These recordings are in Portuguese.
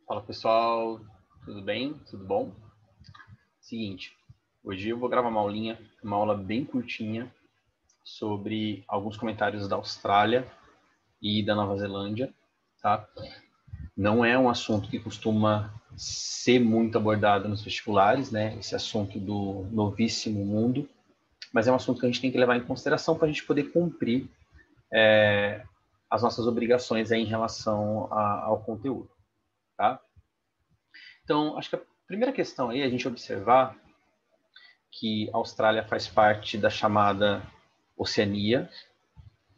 Fala pessoal, tudo bem? Tudo bom? Seguinte, hoje eu vou gravar uma aula bem curtinha sobre alguns comentários da Austrália e da Nova Zelândia, tá? Não é um assunto que costuma ser muito abordado nos vestibulares, né? Esse assunto do novíssimo mundo, mas é um assunto que a gente tem que levar em consideração para a gente poder cumprir as nossas obrigações aí em relação ao conteúdo, tá? Então, acho que a primeira questão aí é a gente observar que a Austrália faz parte da chamada Oceania,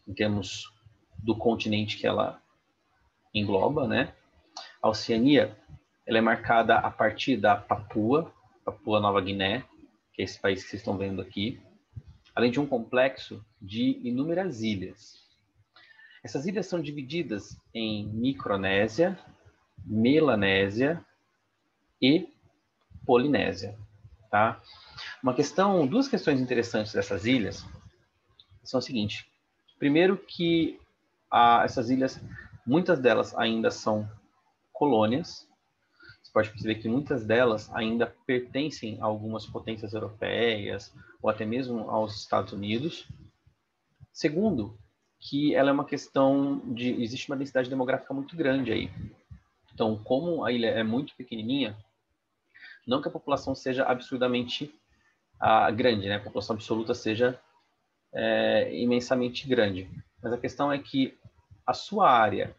em termos do continente que ela engloba, né? A Oceania, ela é marcada a partir da Papua Nova Guiné, que é esse país que vocês estão vendo aqui, além de um complexo de inúmeras ilhas. Essas ilhas são divididas em Micronésia, Melanésia e Polinésia, tá? Duas questões interessantes dessas ilhas são o seguinte. Primeiro que essas ilhas, muitas delas ainda são colônias. Você pode perceber que muitas delas ainda pertencem a algumas potências europeias ou até mesmo aos Estados Unidos. Segundo, que ela é uma questão de... existe uma densidade demográfica muito grande aí. Então, como a ilha é muito pequenininha, não que a população seja absurdamente grande, né? A população absoluta seja imensamente grande. Mas a questão é que a sua área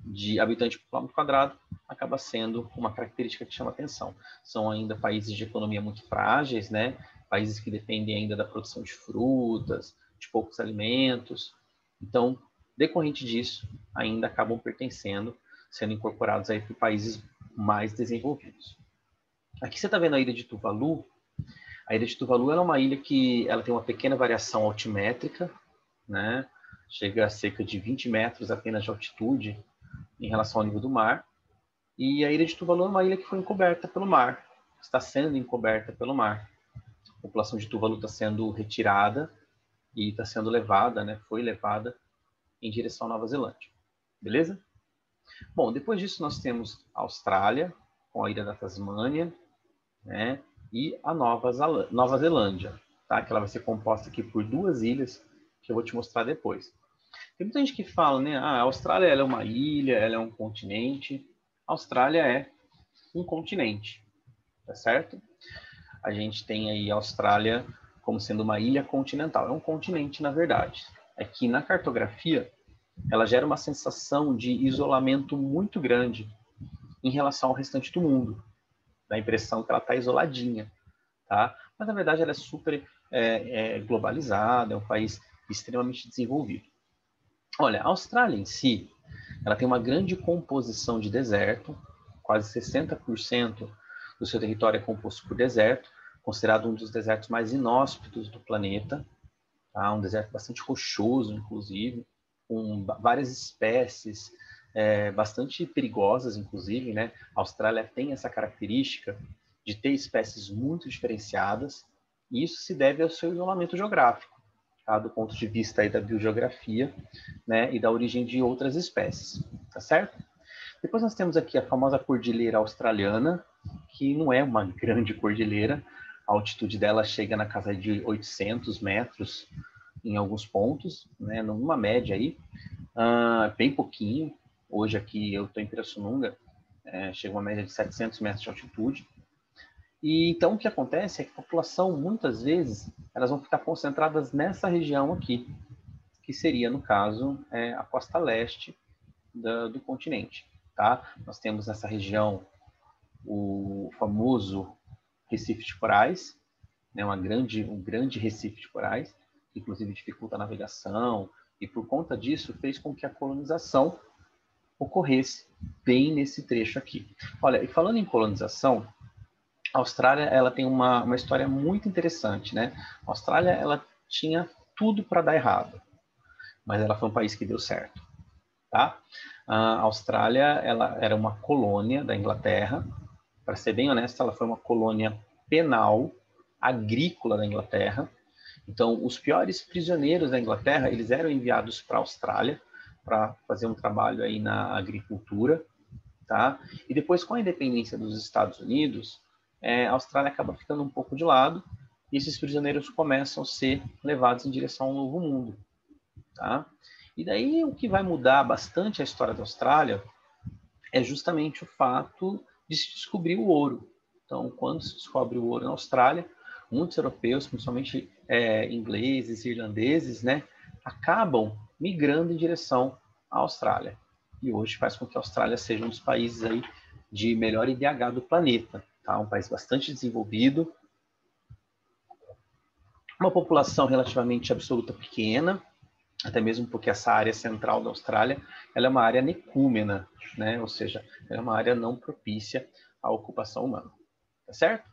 de habitante por quilômetro quadrado acaba sendo uma característica que chama atenção. São ainda países de economia muito frágeis, né? Países que dependem ainda da produção de frutas, de poucos alimentos. Então, decorrente disso, ainda acabam pertencendo, sendo incorporados aí por países mais desenvolvidos. Aqui você está vendo a ilha de Tuvalu. A ilha de Tuvalu é uma ilha que ela tem uma pequena variação altimétrica, né? Chega a cerca de 20 metros apenas de altitude em relação ao nível do mar. E a ilha de Tuvalu é uma ilha que foi encoberta pelo mar, está sendo encoberta pelo mar. A população de Tuvalu está sendo retirada e está sendo levada, né? Foi levada em direção à Nova Zelândia. Beleza? Bom, depois disso nós temos a Austrália, com a ilha da Tasmânia, né? E a Nova Zelândia, tá? Que ela vai ser composta aqui por duas ilhas, que eu vou te mostrar depois. Tem muita gente que fala, né? A Austrália ela é uma ilha, ela é um continente. A Austrália é um continente, tá certo? A gente tem aí a Austrália como sendo uma ilha continental. É um continente, na verdade. É que na cartografia, ela gera uma sensação de isolamento muito grande em relação ao restante do mundo. Dá a impressão que ela está isoladinha, tá? Mas, na verdade, ela é super globalizada, é um país extremamente desenvolvido. Olha, a Austrália em si, ela tem uma grande composição de deserto, quase 60% do seu território é composto por deserto, considerado um dos desertos mais inóspitos do planeta, tá? Um deserto bastante rochoso, inclusive, com várias espécies bastante perigosas, inclusive, né? A Austrália tem essa característica de ter espécies muito diferenciadas, e isso se deve ao seu isolamento geográfico, tá? Do ponto de vista aí da biogeografia, né? E da origem de outras espécies, tá certo? Depois nós temos aqui a famosa Cordilheira Australiana, que não é uma grande cordilheira, a altitude dela chega na casa de 800 metros em alguns pontos, né? Numa média aí, bem pouquinho. Hoje aqui eu estou em Pirassununga, chega uma média de 700 metros de altitude. E então o que acontece é que a população, muitas vezes, elas vão ficar concentradas nessa região aqui, que seria, no caso, a costa leste do continente. Tá? Nós temos nessa região o famoso Recife de Corais, né? Um grande Recife de Corais, que inclusive dificulta a navegação, e por conta disso fez com que a colonização ocorresse bem nesse trecho aqui. Olha, e falando em colonização, a Austrália ela tem uma história muito interessante, né? A Austrália ela tinha tudo para dar errado, mas ela foi um país que deu certo, tá? A Austrália ela era uma colônia da Inglaterra. Para ser bem honesto, ela foi uma colônia penal agrícola da Inglaterra. Então, os piores prisioneiros da Inglaterra, eles eram enviados para a Austrália para fazer um trabalho aí na agricultura, tá? E depois, com a independência dos Estados Unidos, a Austrália acaba ficando um pouco de lado e esses prisioneiros começam a ser levados em direção a um novo mundo, tá? E daí o que vai mudar bastante a história da Austrália é justamente o fato de se descobrir o ouro. Então, quando se descobre o ouro na Austrália, muitos europeus, principalmente ingleses e irlandeses, né, acabam migrando em direção à Austrália. E hoje faz com que a Austrália seja um dos países aí de melhor IDH do planeta. Tá? Um país bastante desenvolvido, uma população relativamente absoluta pequena, até mesmo porque essa área central da Austrália ela é uma área necúmena, né? Ou seja, ela é uma área não propícia à ocupação humana. Tá certo?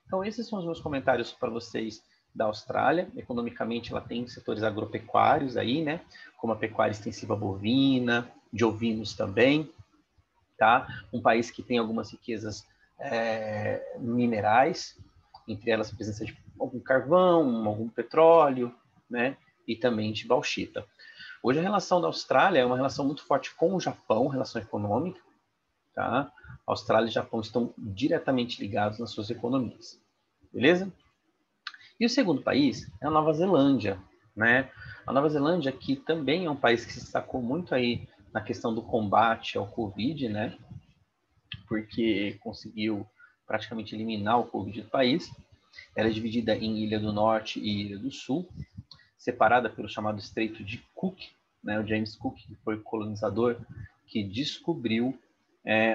Então, esses são os meus comentários para vocês da Austrália. Economicamente, ela tem setores agropecuários aí, né? Como a pecuária extensiva bovina, de ovinos também, tá? Um país que tem algumas riquezas minerais, entre elas a presença de algum carvão, algum petróleo, né? E também de bauxita. Hoje a relação da Austrália é uma relação muito forte com o Japão, relação econômica, tá? A Austrália e o Japão estão diretamente ligados nas suas economias, beleza? E o segundo país é a Nova Zelândia, né? A Nova Zelândia, que também é um país que se destacou muito aí na questão do combate ao Covid, né? Porque conseguiu praticamente eliminar o Covid do país. Ela é dividida em Ilha do Norte e Ilha do Sul, separada pelo chamado Estreito de Cook, né? O James Cook, que foi o colonizador que descobriu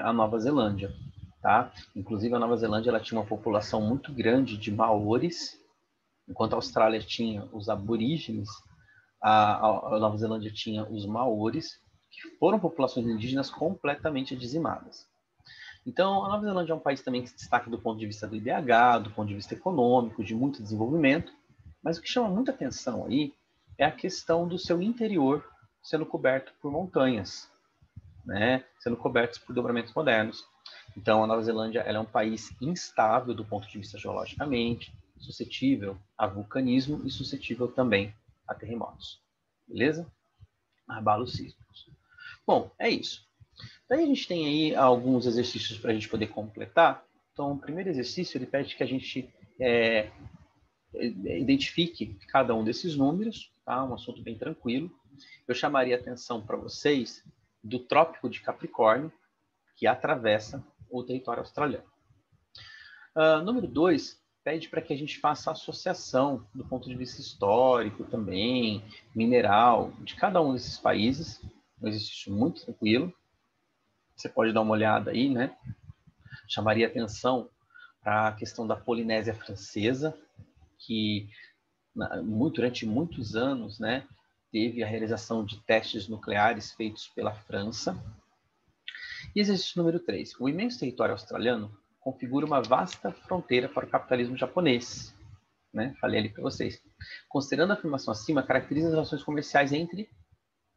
a Nova Zelândia, tá? Inclusive, a Nova Zelândia ela tinha uma população muito grande de maoris, enquanto a Austrália tinha os aborígenes, a Nova Zelândia tinha os maoris, que foram populações indígenas completamente dizimadas. Então, a Nova Zelândia é um país também que se destaca do ponto de vista do IDH, do ponto de vista econômico, de muito desenvolvimento, mas o que chama muita atenção aí é a questão do seu interior sendo coberto por montanhas, né? Sendo cobertos por dobramentos modernos. Então, a Nova Zelândia ela é um país instável do ponto de vista geologicamente, suscetível a vulcanismo e suscetível também a terremotos. Beleza? Abalos sísmicos. Bom, é isso. Daí a gente tem aí alguns exercícios para a gente poder completar. Então, o primeiro exercício ele pede que a gente identifique cada um desses números, tá? Um assunto bem tranquilo. Eu chamaria atenção para vocês do Trópico de Capricórnio, que atravessa o território australiano. Número 2, pede para que a gente faça a associação do ponto de vista histórico também, mineral, de cada um desses países. Um exercício muito tranquilo. Você pode dar uma olhada aí, né? Chamaria atenção para a questão da Polinésia Francesa, que durante muitos anos, né, teve a realização de testes nucleares feitos pela França. E exercício número 3. O imenso território australiano configura uma vasta fronteira para o capitalismo japonês. Né? Falei ali para vocês. Considerando a afirmação acima, caracteriza as relações comerciais entre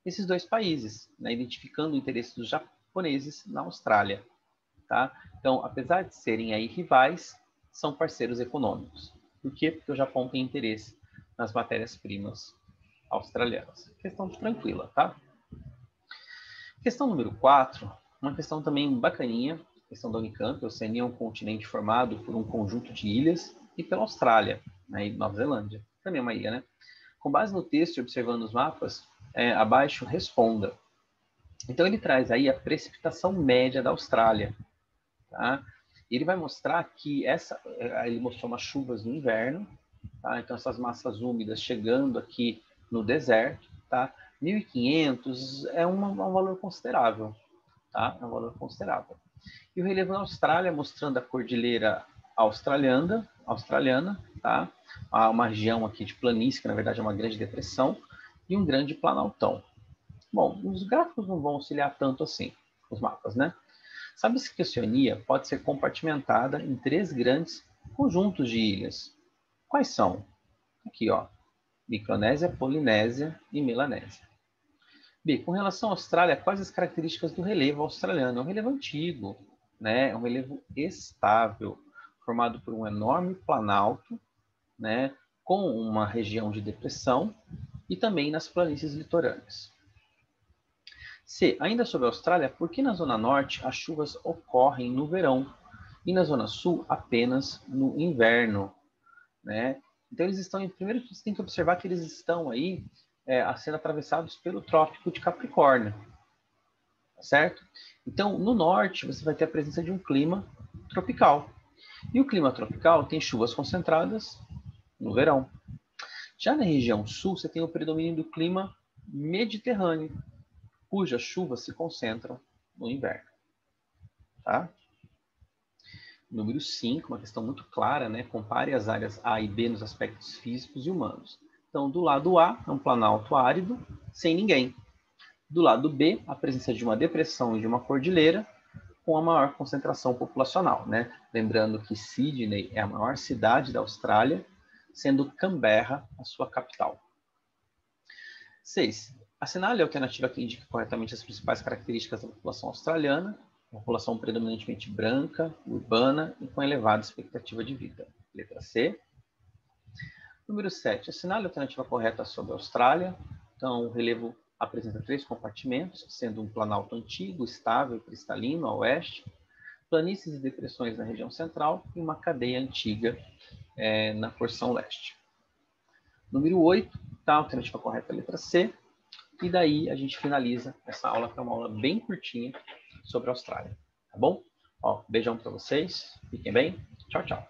esses dois países, né? Identificando o interesse dos japoneses na Austrália. Tá? Então, apesar de serem aí rivais, são parceiros econômicos. Por quê? Porque o Japão tem interesse nas matérias-primas australianas. Questão tranquila, tá? Questão número 4, uma questão também bacaninha, questão da Unicamp. A Oceania é um continente formado por um conjunto de ilhas e pela Austrália, né, e Nova Zelândia, também é uma ilha, né? Com base no texto e observando os mapas, abaixo responda. Então ele traz aí a precipitação média da Austrália, tá? Ele vai mostrar que ele mostrou umas chuvas no inverno, tá? Então essas massas úmidas chegando aqui no deserto, tá? 1.500 é um valor considerável, tá? É um valor considerável. E o relevo na Austrália, mostrando a cordilheira australiana, tá? Há uma região aqui de planície, que na verdade é uma grande depressão, e um grande planaltão. Bom, os gráficos não vão auxiliar tanto assim, os mapas, né? Sabe-se que a Oceania pode ser compartimentada em 3 grandes conjuntos de ilhas. Quais são? Aqui, ó. Micronésia, Polinésia e Melanésia. B. Com relação à Austrália, quais as características do relevo australiano? É um relevo antigo, né? É um relevo estável, formado por um enorme planalto, né? Com uma região de depressão e também nas planícies litorâneas. C. Ainda sobre a Austrália, por que na Zona Norte as chuvas ocorrem no verão e na Zona Sul apenas no inverno? Né? Então, eles estão, primeiro você tem que observar que eles estão aí sendo atravessados pelo Trópico de Capricórnio, tá certo? Então, no norte, você vai ter a presença de um clima tropical. E o clima tropical tem chuvas concentradas no verão. Já na região sul, você tem o predomínio do clima mediterrâneo, cujas chuvas se concentram no inverno. Tá? Número 5, uma questão muito clara, né? Compare as áreas A e B nos aspectos físicos e humanos. Então, do lado A, é um planalto árido, sem ninguém. Do lado B, a presença de uma depressão e de uma cordilheira, com a maior concentração populacional, né? Lembrando que Sydney é a maior cidade da Austrália, sendo Canberra a sua capital. 6. Assinale a alternativa que indica corretamente as principais características da população australiana, uma população predominantemente branca, urbana e com elevada expectativa de vida. Letra C. Número 7. Assinale a alternativa correta sobre a Austrália. Então, o relevo apresenta 3 compartimentos, sendo um planalto antigo, estável e cristalino a oeste, planícies e depressões na região central e uma cadeia antiga na porção leste. Número 8, tá? A alternativa correta é a letra C. E daí a gente finaliza essa aula, que é uma aula bem curtinha sobre a Austrália. Tá bom? Ó, beijão para vocês. Fiquem bem. Tchau, tchau.